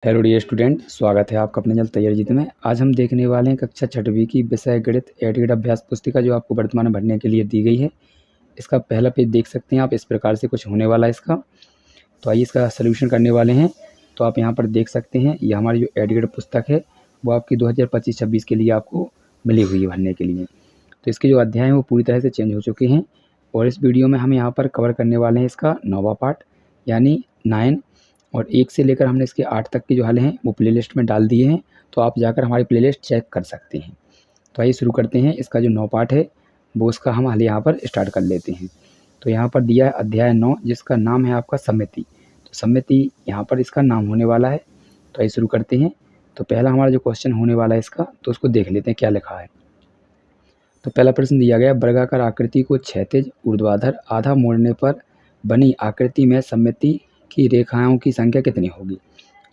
Hello dear student, स्वागत है आपका अपने चैनल तैयारी जीत में। आज हम देखने वाले हैं कक्षा 6वीं की विषय गणित एडीड अभ्यास पुस्तिका जो आपको वर्तमान में भरने के लिए दी गई है। इसका पहला पेज देख सकते हैं आप, इस प्रकार से कुछ होने वाला है इसका। तो आइए इसका सलूशन करने वाले हैं। तो आप यहाँ पर देख सकते हैं, ये हमारी जो एडीड पुस्तक है वो आपकी 2025-26 के लिए आपको मिली हुई है भरने के लिए। तो इसके जो अध्याय हैं वो पूरी तरह से चेंज हो चुके हैं और इस वीडियो में हम यहाँ पर कवर करने वाले हैं इसका 9वां पार्ट यानी 9 और 1 से लेकर हमने इसके 8 तक के जो हल हैं वो प्लेलिस्ट में डाल दिए हैं। तो आप जाकर हमारी प्लेलिस्ट चेक कर सकते हैं। तो आइए शुरू करते हैं। इसका जो 9 पार्ट है वो उसका हम हल यहाँ पर स्टार्ट कर लेते हैं। तो यहाँ पर दिया है अध्याय 9 जिसका नाम है आपका समिति। तो समिति यहाँ पर इसका नाम होने वाला है। तो आइए शुरू करते हैं। तो पहला हमारा जो क्वेश्चन होने वाला है इसका, तो उसको देख लेते हैं क्या लिखा है। तो पहला प्रश्न दिया गया, वर्गाकार आकृति को क्षैतिज ऊर्ध्वाधर आधा मोड़ने पर बनी आकृति में समिति की रेखाओं की संख्या कितनी होगी।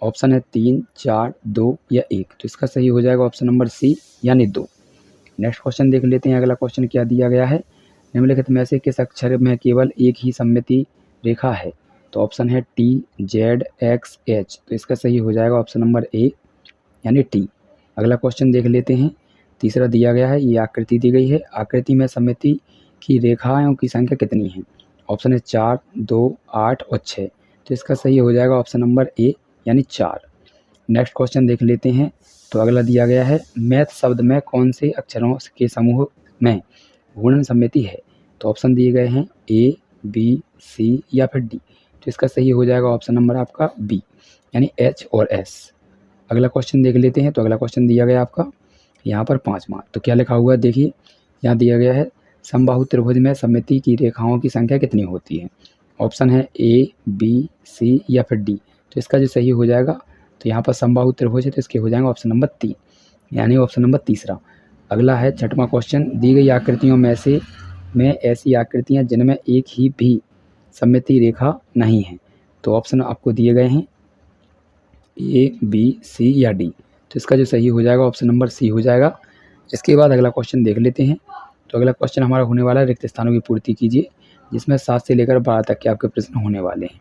ऑप्शन है 3, 4, 2 या 1। तो इसका सही हो जाएगा ऑप्शन नंबर सी यानी 2। नेक्स्ट क्वेश्चन देख लेते हैं। अगला क्वेश्चन क्या दिया गया है, निम्नलिखित में से किस अक्षर में केवल एक ही सममिति रेखा है। तो ऑप्शन है टी, जेड, एक्स, एच। तो इसका सही हो जाएगा ऑप्शन नंबर ए यानी टी। अगला क्वेश्चन देख लेते हैं। तीसरा दिया गया है, ये आकृति दी गई है, आकृति में सममिति की रेखाओं की संख्या कितनी है। ऑप्शन है 4, 2, 8 और 6। तो इसका सही हो जाएगा ऑप्शन नंबर ए यानी 4। नेक्स्ट क्वेश्चन देख लेते हैं। तो अगला दिया गया है, मैथ शब्द में कौन से अक्षरों के समूह में गुणन सममिति है। तो ऑप्शन दिए गए हैं ए, बी, सी या फिर डी। तो इसका सही हो जाएगा ऑप्शन नंबर आपका बी यानी एच और एस। अगला क्वेश्चन देख लेते हैं। तो अगला क्वेश्चन दिया गया आपका यहाँ पर 5वां। तो क्या लिखा हुआ है देखिए, यहाँ दिया गया है, समबाहु त्रिभुज में सममिति की रेखाओं की संख्या कितनी होती है। ऑप्शन है ए, बी, सी या फिर डी। तो इसका जो सही हो जाएगा, तो यहाँ पर समबाहु त्रिभुज है तो इसके हो जाएंगे ऑप्शन नंबर 3 यानी ऑप्शन नंबर तीसरा। अगला है 6वां क्वेश्चन, दी गई आकृतियों में ऐसी आकृतियाँ जिनमें एक ही भी सममिति रेखा नहीं है। तो ऑप्शन आपको दिए गए हैं ए, बी, सी या डी। तो इसका जो सही हो जाएगा ऑप्शन नंबर सी हो जाएगा। इसके बाद अगला क्वेश्चन देख लेते हैं। तो अगला क्वेश्चन हमारा होने वाला है, रिक्त स्थानों की पूर्ति कीजिए, जिसमें 7 से लेकर 12 तक के आपके प्रश्न होने वाले हैं।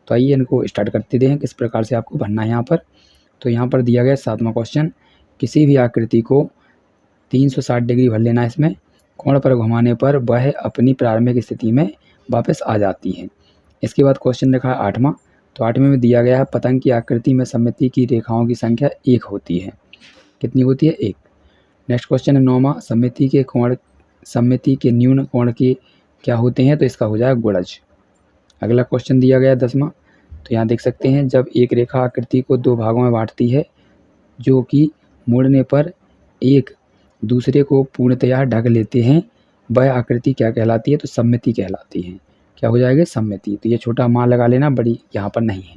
तो आइए इनको स्टार्ट करते हैं किस प्रकार से आपको भरना है यहाँ पर। तो यहाँ पर दिया गया 7वां क्वेश्चन, किसी भी आकृति को 360 डिग्री भर लेना है, इसमें कोण पर घुमाने पर वह अपनी प्रारंभिक स्थिति में वापस आ जाती है। इसके बाद क्वेश्चन लिखा है 8वां। तो 8वें में दिया गया है, पतंग की आकृति में सममिति की रेखाओं की संख्या 1 होती है। कितनी होती है, 1। नेक्स्ट क्वेश्चन है 9वां, सममिति के न्यून कोण के क्या होते हैं। तो इसका हो जाएगा गुणज। अगला क्वेश्चन दिया गया 10वां। तो यहाँ देख सकते हैं, जब एक रेखा आकृति को 2 भागों में बांटती है जो कि मोड़ने पर एक दूसरे को पूर्णतया ढक लेते हैं, वह आकृति क्या कहलाती है। तो सममिति कहलाती है। क्या हो जाएगा, सममिति। तो ये छोटा मान लगा लेना, बड़ी यहाँ पर नहीं है,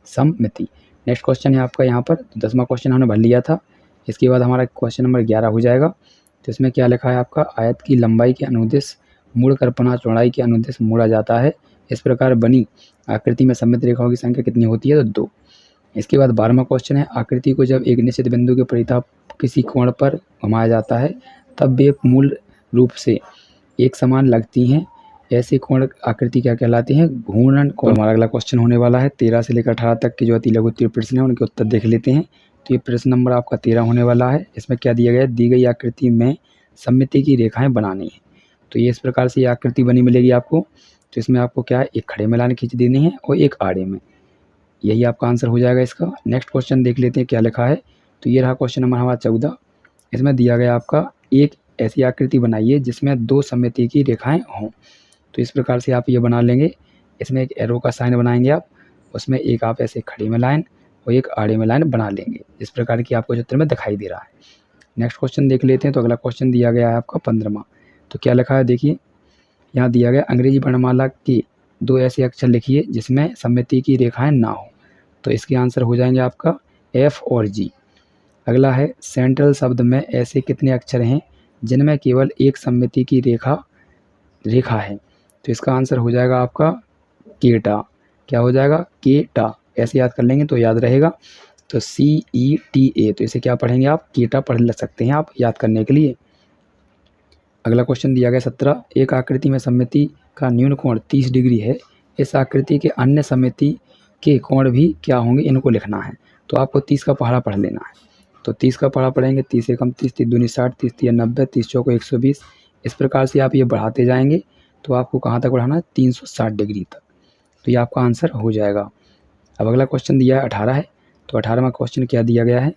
सममिति। नेक्स्ट क्वेश्चन है आपका यहाँ पर 10वां क्वेश्चन हमने भर लिया था। इसके बाद हमारा क्वेश्चन नंबर 11 हो जाएगा। तो इसमें क्या लिखा है आपका, आयत की लंबाई के अनुदिश मूड़ कर पुनः चौड़ाई के अनुदिश मोड़ा जाता है, इस प्रकार बनी आकृति में सममित रेखाओं की संख्या कितनी होती है। तो 2। इसके बाद 12वां क्वेश्चन है, आकृति को जब एक निश्चित बिंदु के परिताप किसी कोण पर घुमाया जाता है तब वे मूल रूप से एक समान लगती हैं, ऐसे कोण आकृति क्या कहलाती हैं, घूर्णन कोण। हमारा अगला क्वेश्चन होने वाला है 13 से लेकर 18 तक के जो अति लघु उत्तरीय प्रश्न है उनके उत्तर देख लेते हैं। तो ये प्रश्न नंबर आपका 13 होने वाला है। इसमें क्या दिया गया है, दी गई आकृति में सममिति की रेखाएं बनानी है। तो ये इस प्रकार से ये आकृति बनी मिलेगी आपको। तो इसमें आपको क्या है, एक खड़े में लाइन खींच देनी है और एक आड़े में। यही आपका आंसर हो जाएगा इसका। नेक्स्ट क्वेश्चन देख लेते हैं क्या लिखा है। तो ये रहा क्वेश्चन नंबर हमारा 14। इसमें दिया गया आपका, एक ऐसी आकृति बनाइए जिसमें 2 सममिति की रेखाएं हों। तो इस प्रकार से आप ये बना लेंगे। इसमें एक एरो का साइन बनाएंगे आप, उसमें एक आप ऐसे खड़े में लाइन और एक आड़े में लाइन बना लेंगे, इस प्रकार की आपको चित्र में दिखाई दे रहा है। नेक्स्ट क्वेश्चन देख लेते हैं। तो अगला क्वेश्चन दिया गया है आपका 15वां। तो क्या लिखा है देखिए, यहाँ दिया गया, अंग्रेजी वर्णमाला के 2 ऐसे अक्षर लिखिए जिसमें सममिति की रेखाएं ना हो। तो इसके आंसर हो जाएंगे आपका एफ और जी। अगला है, सेंट्रल शब्द में ऐसे कितने अक्षर हैं जिनमें केवल एक सममिति की रेखा है। तो इसका आंसर हो जाएगा आपका केटा। क्या हो जाएगा, केटा। ऐसे याद कर लेंगे तो याद रहेगा। तो CETA। तो इसे क्या पढ़ेंगे आप, केटा पढ़ सकते हैं आप याद करने के लिए। अगला क्वेश्चन दिया गया 17, एक आकृति में सममिति का न्यून कोण 30 डिग्री है, इस आकृति के अन्य सममिति के कोण भी क्या होंगे, इनको लिखना है। तो आपको 30 का पहाड़ा पढ़ लेना है। तो 30 का पहाड़ा पढ़ेंगे, 30 एकम 30, 30 दूनी 60, 30 तिया 90, 30 चौको 120। इस प्रकार से आप ये बढ़ाते जाएंगे तो आपको कहाँ तक बढ़ाना है, 360 डिग्री तक। तो ये आपका आंसर हो जाएगा। अब अगला क्वेश्चन दिया है 18 है। तो 18वां क्वेश्चन क्या दिया गया है,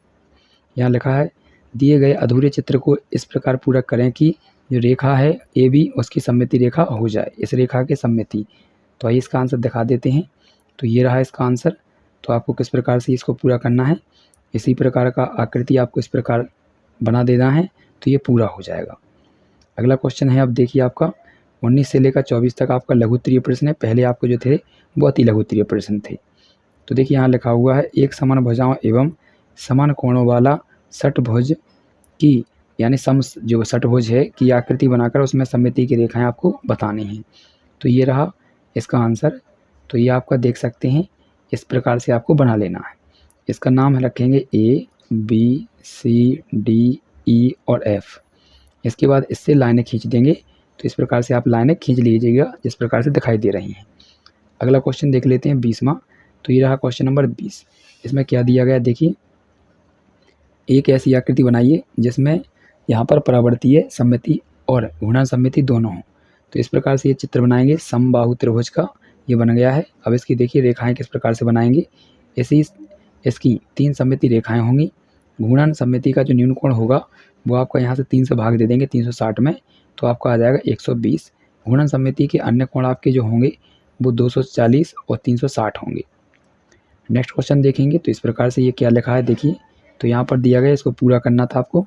यहाँ लिखा है दिए गए अधूरे चित्र को इस प्रकार पूरा करें कि जो रेखा है ए बी उसकी सममिति रेखा हो जाए, इस रेखा के सममिति। तो आइए इसका आंसर दिखा देते हैं। तो ये रहा इसका आंसर। तो आपको किस प्रकार से इसको पूरा करना है, इसी प्रकार का आकृति आपको इस प्रकार बना देना है, तो ये पूरा हो जाएगा। अगला क्वेश्चन है, अब देखिए आपका 19 से लेकर 24 तक आपका लघु उत्तरीय प्रश्न है। पहले आपको जो थे वो अति लघु उत्तरीय प्रश्न थे। तो देखिए यहाँ लिखा हुआ है एक समान भुजाओं एवं समान कोणों वाला षटभुज की, यानी जो षटभुज है की आकृति बनाकर उसमें सममिति की रेखाएं आपको बतानी हैं। तो ये रहा इसका आंसर। तो ये आपका देख सकते हैं, इस प्रकार से आपको बना लेना है। इसका नाम रखेंगे A B C D E और एफ। इसके बाद इससे लाइनें खींच देंगे। तो इस प्रकार से आप लाइनें खींच लीजिएगा जिस प्रकार से दिखाई दे रही हैं। अगला क्वेश्चन देख लेते हैं 20वां। तो ये रहा क्वेश्चन नंबर 20। इसमें क्या दिया गया देखिए, एक ऐसी आकृति बनाइए जिसमें यहाँ पर परावर्तीय सममिति और घूर्णन सममिति दोनों हों। तो इस प्रकार से ये चित्र बनाएंगे समबाहु त्रिभुज का, ये बन गया है। अब इसकी देखिए रेखाएं किस प्रकार से बनाएंगे। इसकी 3 सममिति रेखाएं होंगी। घूर्णन सममिति का जो न्यून कोण होगा वो आपका यहाँ से 3 से भाग दे देंगे 360 में, तो आपका आ जाएगा 120। घूर्णन सममिति के अन्य कोण आपके जो होंगे वो 240 और 360 होंगे। नेक्स्ट क्वेश्चन देखेंगे। तो इस प्रकार से ये क्या लिखा है देखिए। तो यहाँ पर दिया गया, इसको पूरा करना था आपको।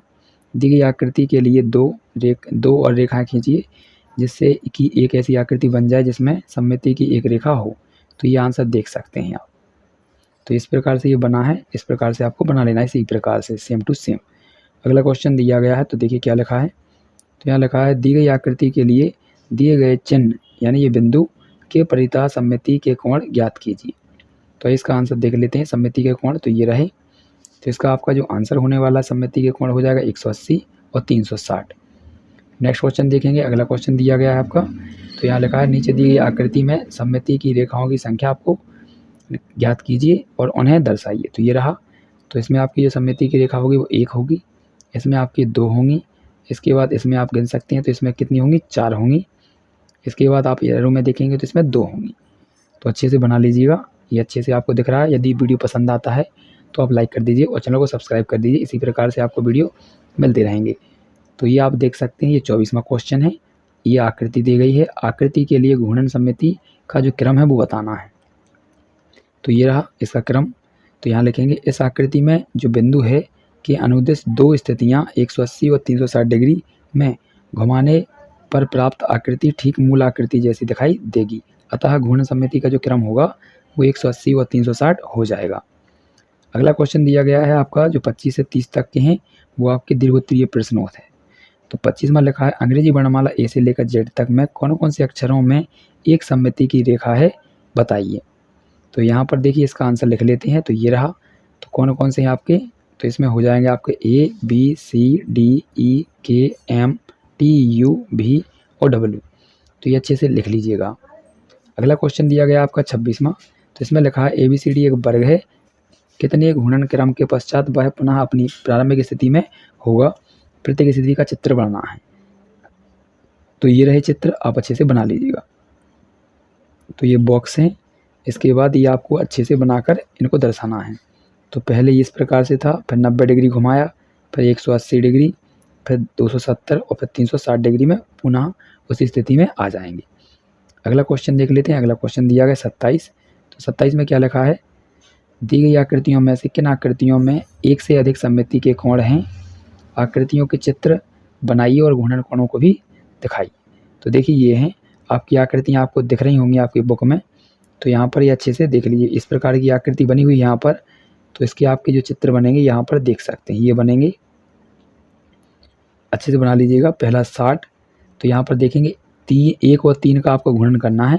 दी गई आकृति के लिए दो और रेखाएं खींचिए जिससे कि एक ऐसी आकृति बन जाए जिसमें सममिति की एक रेखा हो। तो ये आंसर देख सकते हैं आप। तो इस प्रकार से ये बना है, इस प्रकार से आपको बना लेना है, इसी प्रकार से सेम टू सेम। अगला क्वेश्चन दिया गया है। तो देखिए क्या लिखा है। तो यहाँ लिखा है दी गई आकृति के लिए दिए गए चिन्ह यानी ये बिंदु के परितः सममिति के कोण ज्ञात कीजिए। तो इसका आंसर देख लेते हैं। सममिति के कोण तो ये रहे। तो इसका आपका जो आंसर होने वाला सममिति के कोण हो जाएगा 180 और 360। नेक्स्ट क्वेश्चन देखेंगे। अगला क्वेश्चन दिया गया है आपका। तो यहाँ लिखा है नीचे दी गई आकृति में सममिति की रेखाओं की संख्या आपको ज्ञात कीजिए और उन्हें दर्शाइए। तो ये रहा। तो इसमें आपकी जो सममिति की रेखा होगी वो 1 होगी, इसमें आपकी 2 होंगी, इसके बाद इसमें आप गिन सकते हैं तो इसमें कितनी होंगी, 4 होंगी। इसके बाद आप एरो में देखेंगे तो इसमें 2 होंगी। तो अच्छे से बना लीजिएगा, ये अच्छे से आपको दिख रहा है। यदि वीडियो पसंद आता है तो आप लाइक कर दीजिए और चैनल को सब्सक्राइब कर दीजिए। इसी प्रकार से आपको वीडियो मिलते रहेंगे। तो ये आप देख सकते हैं, ये 24वां क्वेश्चन है। ये आकृति दी गई है, आकृति के लिए घूर्णन सममिति का जो क्रम है वो बताना है। तो ये रहा इसका क्रम। तो यहाँ लिखेंगे इस आकृति में जो बिंदु है कि अनुदिश 2 स्थितियाँ 180 और 360 डिग्री में घुमाने पर प्राप्त आकृति ठीक मूल आकृति जैसी दिखाई देगी। अतः घूर्णन सममिति का जो क्रम होगा वो 180 और 360 हो जाएगा। अगला क्वेश्चन दिया गया है आपका जो 25 से 30 तक के हैं वो आपके दीर्घोत्तरीय प्रश्न है। तो 25 में लिखा है अंग्रेजी वर्णमाला ए से लेकर जेड तक में कौन कौन से अक्षरों में एक सममिति की रेखा है बताइए। तो यहाँ पर देखिए इसका आंसर लिख लेते हैं। तो ये रहा। तो कौन कौन से हैं आपके, तो इसमें हो जाएंगे आपके A B C D E के एम टी यू वी और डब्ल्यू। तो ये अच्छे से लिख लीजिएगा। अगला क्वेश्चन दिया गया आपका 26वां। तो इसमें लिखा है ए बी सी डी एक वर्ग है, कितने घूर्णन क्रम के पश्चात वह पुनः अपनी प्रारंभिक स्थिति में होगा, प्रत्येक स्थिति का चित्र बनाना है। तो ये रहे चित्र, आप अच्छे से बना लीजिएगा। तो ये बॉक्स हैं, इसके बाद ये आपको अच्छे से बनाकर इनको दर्शाना है। तो पहले इस प्रकार से था, फिर 90 डिग्री घुमाया, फिर 180 डिग्री, फिर 270 और फिर 360 डिग्री में पुनः उसी स्थिति में आ जाएंगे। अगला क्वेश्चन देख लेते हैं। अगला क्वेश्चन दिया गया 27। तो 27 में क्या लिखा है, दी गई आकृतियों में से किन आकृतियों में एक से अधिक सममिति के कोण हैं, आकृतियों के चित्र बनाइए और घूर्णन कोणों को भी दिखाइए। तो देखिए ये हैं आपकी आकृतियाँ, आपको दिख रही होंगी आपकी बुक में। तो यहाँ पर ये अच्छे से देख लीजिए, इस प्रकार की आकृति बनी हुई यहाँ पर। तो इसके आपके जो चित्र बनेंगे यहाँ पर देख सकते हैं, ये बनेंगे, अच्छे से बना लीजिएगा। पहला 60। तो यहाँ पर देखेंगे 1 और 3 का आपको घूर्णन करना है।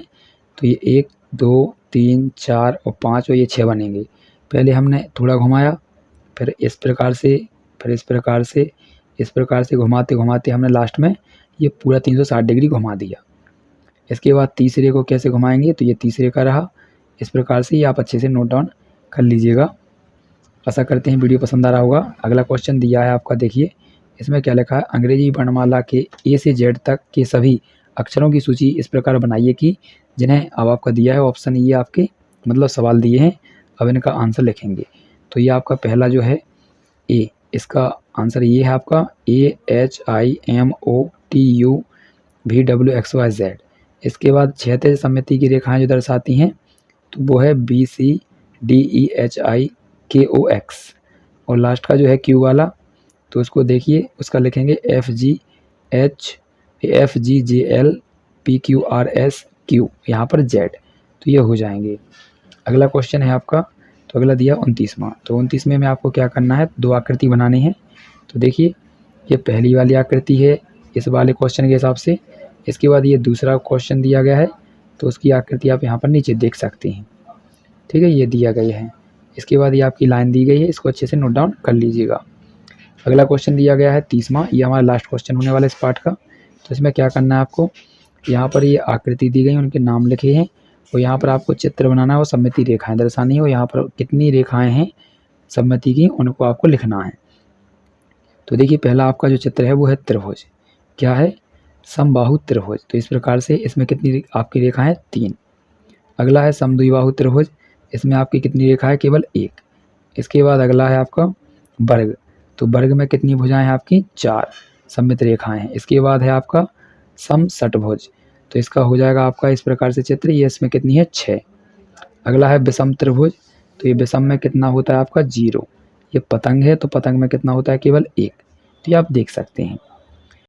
तो ये 1 2 3 4 और 5 और ये 6 बनेंगे। पहले हमने थोड़ा घुमाया, फिर इस प्रकार से, फिर इस प्रकार से, इस प्रकार से घुमाते घुमाते हमने लास्ट में ये पूरा 360 डिग्री घुमा दिया। इसके बाद तीसरे को कैसे घुमाएंगे, तो ये तीसरे का रहा। इस प्रकार से ये आप अच्छे से नोट डाउन कर लीजिएगा। आशा करते हैं वीडियो पसंद आ रहा होगा। अगला क्वेश्चन दिया है आपका, देखिए इसमें क्या लिखा है, अंग्रेजी वर्णमाला के ए से जेड तक के सभी अक्षरों की सूची इस प्रकार बनाइए कि जिन्हें अब आपका दिया है ऑप्शन, ये आपके मतलब सवाल दिए हैं, अब इनका आंसर लिखेंगे। तो ये आपका पहला जो है ए, इसका आंसर ये है आपका AHIMOTUVWXYZ। इसके बाद क्षैतिज सममिति की रेखाएं जो दर्शाती हैं तो वो है BCDEHIKOX, और लास्ट का जो है क्यू वाला, तो उसको देखिए उसका लिखेंगे FGJLPQRSQ, यहाँ पर Z, तो ये हो जाएंगे। अगला क्वेश्चन है आपका, तो अगला दिया 29वां। तो 29वें में आपको क्या करना है, दो आकृति बनानी है। तो देखिए ये पहली वाली आकृति है इस वाले क्वेश्चन के हिसाब से। इसके बाद ये दूसरा क्वेश्चन दिया गया है, तो उसकी आकृति आप यहाँ पर नीचे देख सकते हैं, ठीक है, ये दिया गया है। इसके बाद ये आपकी लाइन दी गई है, इसको अच्छे से नोट डाउन कर लीजिएगा। अगला क्वेश्चन दिया गया है 30वां, ये हमारा लास्ट क्वेश्चन होने वाला है इस पार्ट का। तो इसमें क्या करना है आपको, यहाँ पर ये आकृति दी गई, उनके नाम लिखे हैं, और यहाँ पर आपको चित्र बनाना है और सममिति रेखाएं दर्शानी है, और यहाँ पर कितनी रेखाएं हैं सममिति की उनको आपको लिखना है। तो देखिए पहला आपका जो चित्र है वो है त्रिभुज, क्या है, समबाहु त्रिभुज। तो इस प्रकार से इसमें कितनी आपकी रेखा है, 3। अगला है समद्विबाहु त्रिभुज, इसमें आपकी कितनी रेखा है, केवल 1। इसके बाद अगला है आपका वर्ग, तो वर्ग में कितनी भुजाएं हैं आपकी, 4 सममित रेखाएं हैं। इसके बाद है आपका समषटभुज, तो इसका हो जाएगा आपका इस प्रकार से चित्र, ये इसमें कितनी है, 6। अगला है विषम त्रिभुज, तो ये विषम में कितना होता है आपका, 0। ये पतंग है, तो पतंग में कितना होता है, केवल 1। तो ये आप देख सकते हैं।